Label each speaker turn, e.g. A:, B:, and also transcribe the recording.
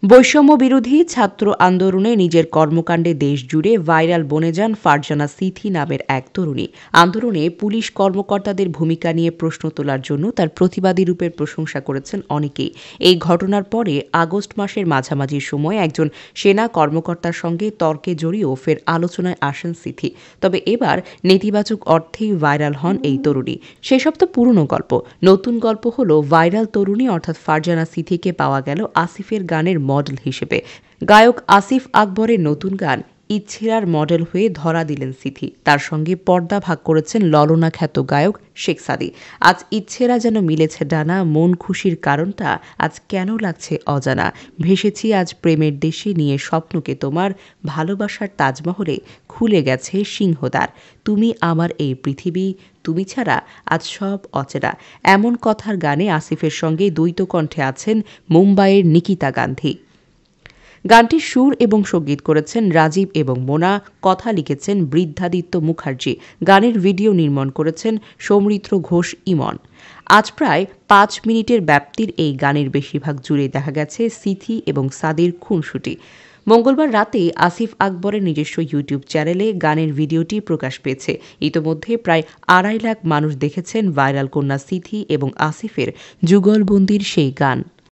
A: বৈষম্য বিরোধী ছাত্র আন্দোলনে নিজের কর্মকাণ্ডে দেশজুড়ে ভাইরাল বনে যান ফারজানা সিথি নামের এক তরুণী। আন্দোলনে পুলিশ কর্মকর্তাদের ভূমিকা নিয়ে প্রশ্ন তোলার জন্য তার প্রতিবাদী রূপের প্রশংসা করেছেন অনেকেই। এই ঘটনার পরে আগস্ট মাসের মাঝামাঝি সময় একজন সেনা কর্মকর্তার সঙ্গে তর্কে জড়িয়েও ফের আলোচনায় আসেন সিথি। তবে এবার নেতিবাচক অর্থেই ভাইরাল হন এই তরুণী। সেসব তো পুরনো গল্প। নতুন গল্প হলো ভাইরাল তরুণী অর্থাৎ ফারজানা সিথিকে পাওয়া গেল আসিফের গানের মডেল হিসেবে। গায়ক আসিফ আকবরের নতুন গান ইচ্ছিরার মডেল হয়ে ধরা দিলেন সিথি। তার সঙ্গে পর্দা ভাগ করেছেন ললনা খ্যাত গায়ক শেখ সাদী। আজ ইচ্ছেরা যেন মিলেছে ডানা, মন খুশির কারণটা আজ কেন লাগছে অজানা। ভেসেছি আজ প্রেমের দেশে নিয়ে স্বপ্নকে তোমার, ভালোবাসার তাজমহলে খুলে গেছে সিংহদ্বার। তুমি আমার এই পৃথিবী, তুমি ছাড়া আজ সব অচেনা। এমন কথার গানে আসিফের সঙ্গে দ্বৈত কণ্ঠে আছেন মুম্বাইয়ের নিকিতা গান্ধী। গানটির সুর এবং সঙ্গীত করেছেন রাজীব এবং মোনা, কথা লিখেছেন বৃদ্ধাদিত্য মুখার্জি। গানের ভিডিও নির্মাণ করেছেন সৌমিত্র ঘোষ ইমন। আজ প্রায় ৫ মিনিটের ব্যাপ্তির এই গানের বেশিরভাগ জুড়ে দেখা গেছে সিথি এবং সাদির খুনসুটি। মঙ্গলবার রাতে আসিফ আকবরের নিজস্ব ইউটিউব চ্যানেলে গানের ভিডিওটি প্রকাশ পেয়েছে। ইতোমধ্যে প্রায় ২.৫ লাখ মানুষ দেখেছেন ভাইরাল কন্যা সিথি এবং আসিফের যুগলবন্দির সেই গান।